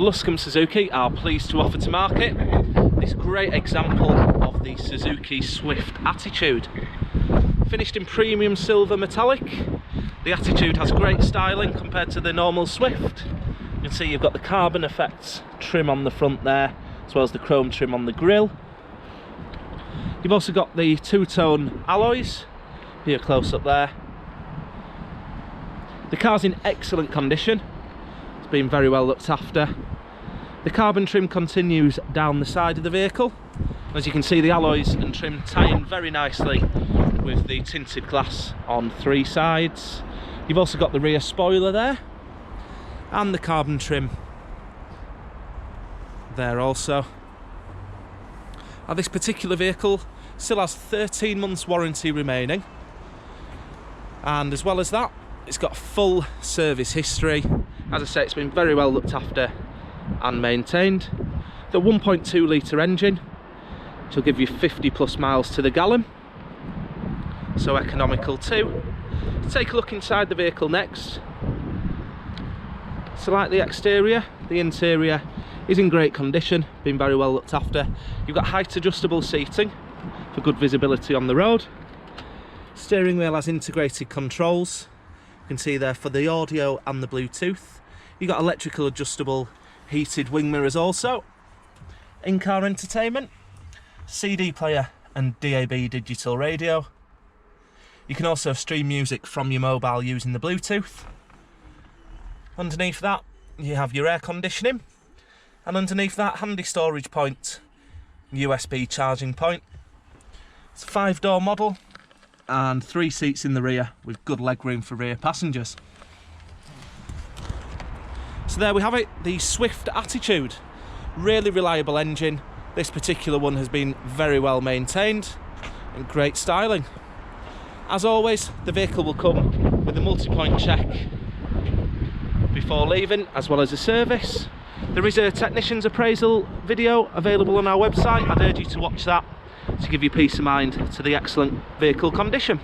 Luscombe Suzuki are pleased to offer to market this great example of the Suzuki Swift Attitude. Finished in Premium Silver Metallic, the Attitude has great styling compared to the normal Swift. You can see you've got the carbon effects trim on the front there, as well as the chrome trim on the grille. You've also got the two-tone alloys, here close up there. The car's in excellent condition, it's been very well looked after. The carbon trim continues down the side of the vehicle. As you can see, the alloys and trim tie in very nicely with the tinted glass on three sides. You've also got the rear spoiler there, and the carbon trim there also. Now, this particular vehicle still has 13 months warranty remaining, and as well as that, it's got full service history. As I say, it's been very well looked after and maintained. The 1.2 litre engine, which will give you 50 plus miles to the gallon, so economical too. Let's take a look inside the vehicle next. So like the exterior, the interior is in great condition, been very well looked after. You've got height adjustable seating for good visibility on the road. Steering wheel has integrated controls, you can see there, for the audio and the Bluetooth. You've got electrical adjustable heated wing mirrors also. In-car entertainment, CD player and DAB digital radio. You can also stream music from your mobile using the Bluetooth. Underneath that you have your air conditioning, and underneath that, handy storage point, USB charging point. It's a 5-door model and 3 seats in the rear with good legroom for rear passengers. So there we have it, the Swift Attitude. Really reliable engine. This particular one has been very well maintained and great styling. As always, the vehicle will come with a multi-point check before leaving, as well as a service. There is a technician's appraisal video available on our website. I'd urge you to watch that to give you peace of mind to the excellent vehicle condition.